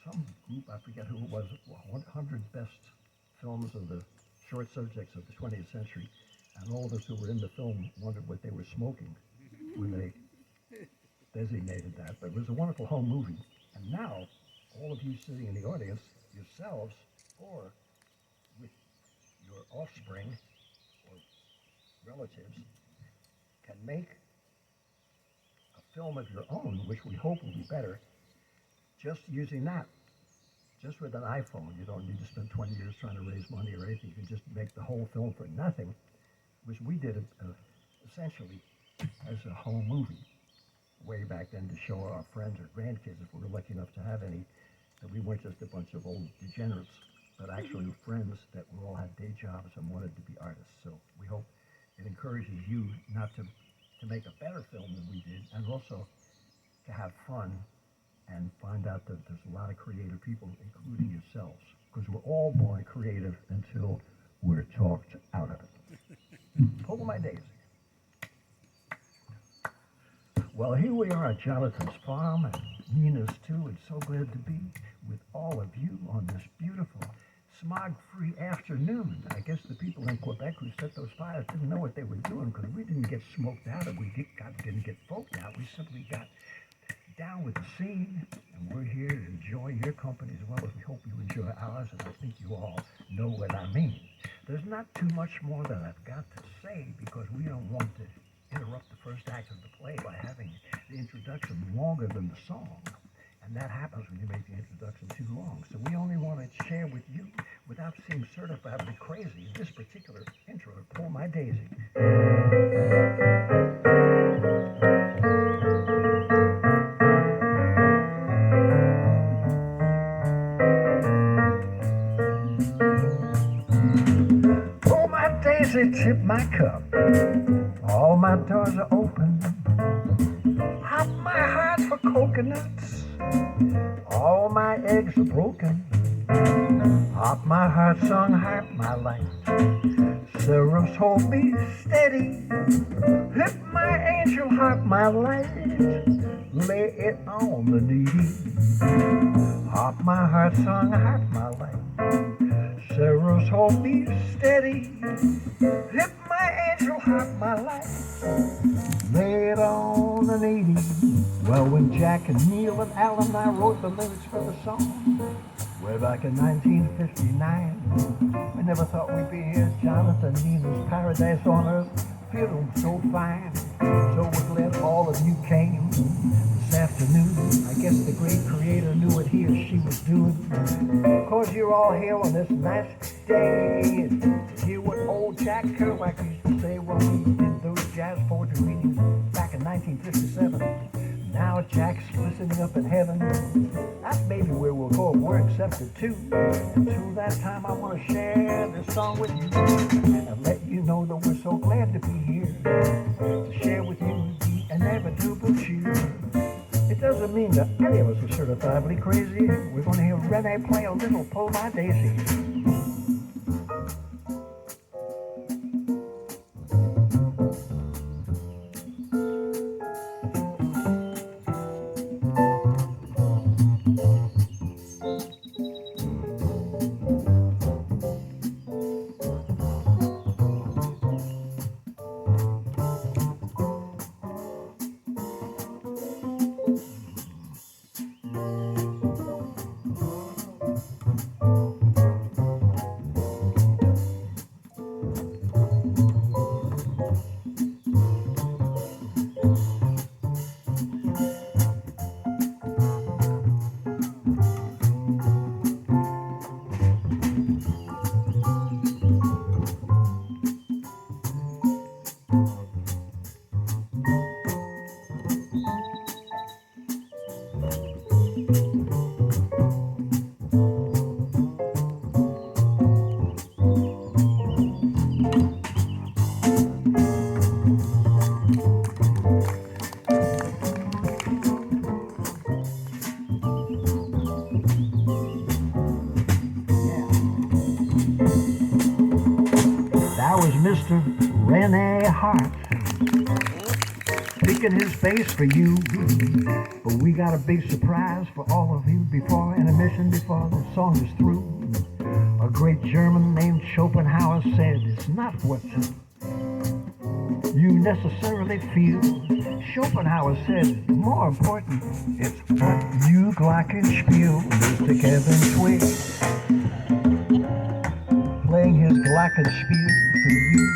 some group, I forget who it was, 100 best films of the short subjects of the 20th century, and all of us who were in the film wondered what they were smoking when they designated that. But it was a wonderful home movie. And now, all of you sitting in the audience, yourselves, or with your offspring or relatives, can make a film of your own, which we hope will be better, just using that. Just with an iPhone. You don't need to spend 20 years trying to raise money or anything. You can just make the whole film for nothing, which we did essentially as a home movie way back then to show our friends or grandkids, if we were lucky enough to have any, that we weren't just a bunch of old degenerates, but actually friends that we all had day jobs and wanted to be artists. So we hope it encourages you not to make a better film than we did, and also to have fun and find out that there's a lot of creative people, including yourselves, because we're all born creative until we're talked out of it. Pull my daisy. Well, here we are at Jonathan's farm, and Nina's too. It's so glad to be with all of you on this beautiful smog-free afternoon. I guess the people in Quebec who set those fires didn't know what they were doing, because we didn't get smoked out, and we didn't get folked out. We simply got down with the scene, and we're here to enjoy your company as well as we hope you enjoy ours, and I think you all know what I mean. There's not too much more that I've got to say, because we don't want to interrupt the first act of the play by having the introduction longer than the song, and that happens when you make the introduction too long. So we only want to share with you, without seeming certifiably crazy, this particular intro to Pull My Daisy. Tip my cup, all my doors are open. Hop my heart for coconuts, all my eggs are broken. Hop my heart song, harp my light, Sarah's hold me steady. Hip my angel, harp my light, lay it on the needy. Hop my heart song, harp my light, Sarah's hold me steady. Hip my angel, harp my life, lay it on the needy. Well, when Jack and Neil and Alan and I wrote the lyrics for the song, way back in 1959, we never thought we'd be here. Jonathan Nina's paradise on earth, feeling so fine. So we're glad all of you came this afternoon. I guess the great creator knew what he or she was doing. Of course, you're all here on this nice day to hear what old Jack Kerouac used to say when we did those jazz poetry readings back in 1957. Now Jack's listening up in heaven. That's maybe where we'll go if we're accepted too. Until that time, I want to share this song with you and let you know that we're so glad to be here to share with you the inevitable cheer. It doesn't mean that any of us are certifiably crazy. We're going to hear Rene play a little Pull My Daisy. Mr. Rene Hart. Big making his face for you. But we got a big surprise for all of you before intermission, before the song is through. A great German named Schopenhauer said, it's not what you necessarily feel. Schopenhauer said, more important, it's what you glockenspiel. Mr. Kevin Twigg playing his glockenspiel for you.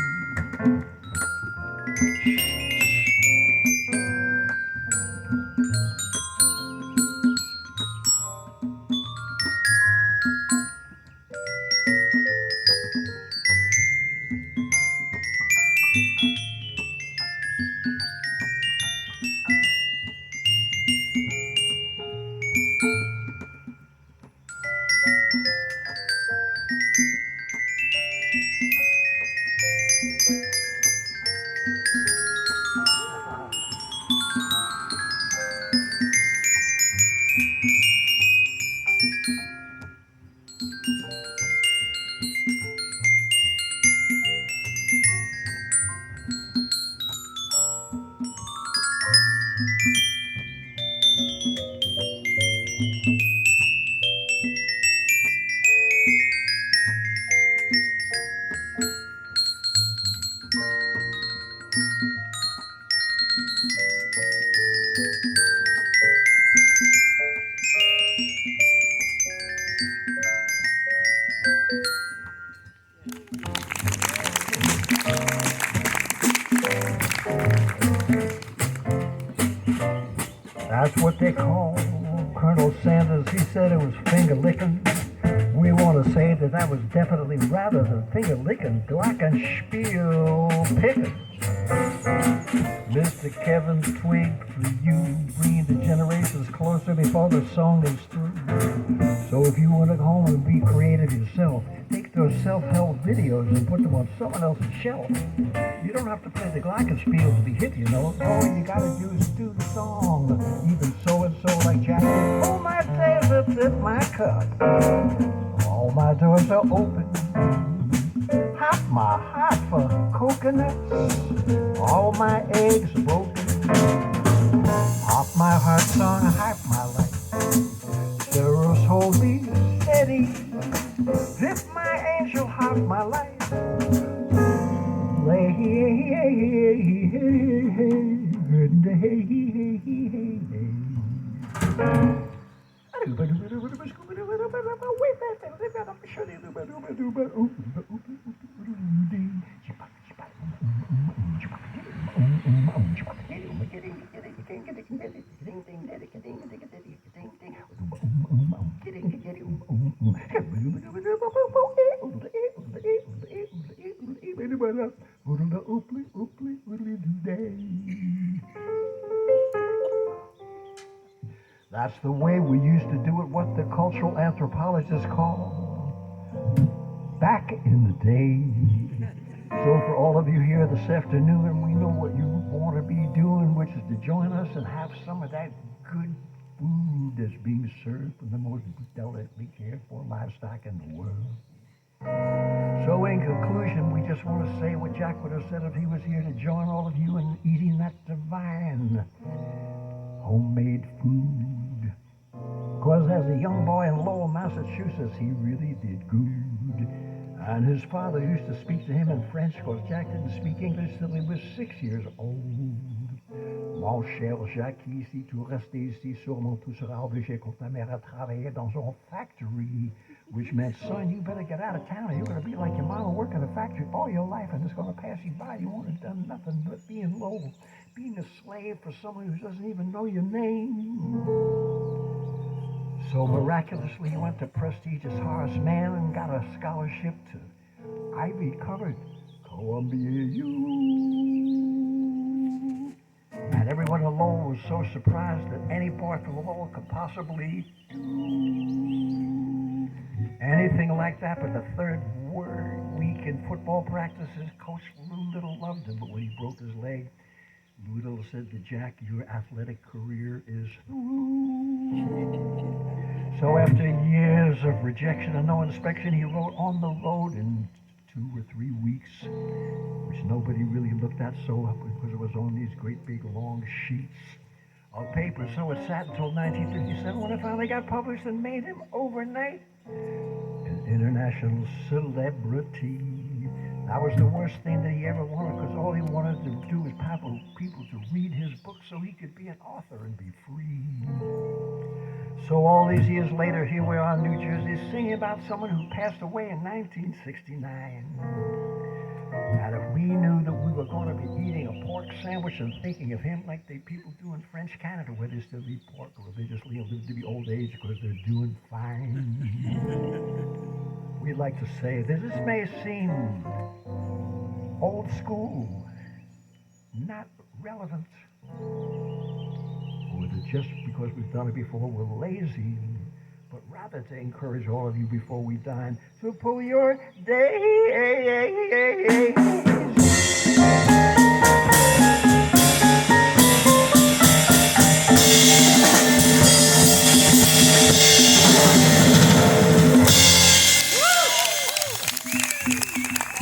That's what they call Colonel Sanders. He said it was finger licking. We want to say that that was definitely rather than finger licking, glockenspiel picking. Mr. Kevin Twigg, for you, bringing the generations closer before the song is through. So if you want to go home and be creative yourself, take those self-help videos and put them on someone else's shelf. You don't have to play the glockenspiel to be hit, you know. All you gotta do is do the song. Even so-and-so like Jack did. Oh, my David, fit my cut. All my doors are open. Hop my heart for coconuts. All my eggs broken. Hop my heart song, hype my life. Sparrows hold me steady. Lift my angel, hop my life. That's the way we used to do it, what the cultural anthropologists call back in the day. So for all of you here this afternoon, we know what you want to be doing, which is to join us and have some of that good food that's being served from the most delicately cared for livestock in the world. So in conclusion, we just want to say what Jack would have said if he was here, to join all of you in eating that divine homemade food. Because as a young boy in Lowell, Massachusetts, he really did good. And his father used to speak to him in French, because Jack didn't speak English till he was 6 years old. Mon cher Jacques, si tu restes ici, sûrement tu seras obligé quand ta mère à travailler dans une factory. Which meant, son, you better get out of town or you're going to be like your mama working in a factory all your life and it's going to pass you by. You won't have done nothing but being low, being a slave for someone who doesn't even know your name. So miraculously, he went to prestigious Horace Mann and got a scholarship to ivy-covered Columbia U. And everyone in Lowell was so surprised that any boy from Lowell could possibly do anything like that. But the third week in football practices, Coach Lou Little loved him. But when he broke his leg, Lou Little said to Jack, your athletic career is through. So after years of rejection and no inspection, he wrote On the Road in 2 or 3 weeks, which nobody really looked at so because it was on these great big long sheets of paper. So it sat until 1957 when it finally got published and made him overnight an international celebrity. That was the worst thing that he ever wanted, because all he wanted to do was people to read his book so he could be an author and be free. So all these years later, here we are in New Jersey singing about someone who passed away in 1969. And if we knew that we were going to be eating a pork sandwich and thinking of him like the people do in French Canada, where they still eat pork, or they just live to be old age because they're doing fine, we'd like to say that this may seem old school, not relevant, or that just because we've done it before we're lazy, but rather to encourage all of you before we dine to pull your days.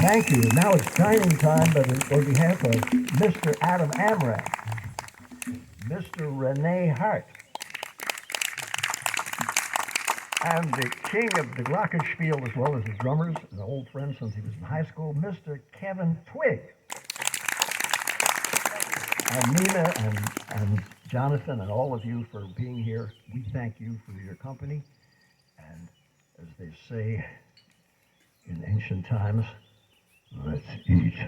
Thank you. Now it's dining time, but on behalf of Mr. Adam Amram, Mr. Rene Hart, and the king of the glockenspiel, as well as the drummers, an old friend since he was in high school, Mr. Kevin Twigg. And Nina and Jonathan and all of you for being here. We thank you for your company. And as they say in ancient times, let's eat.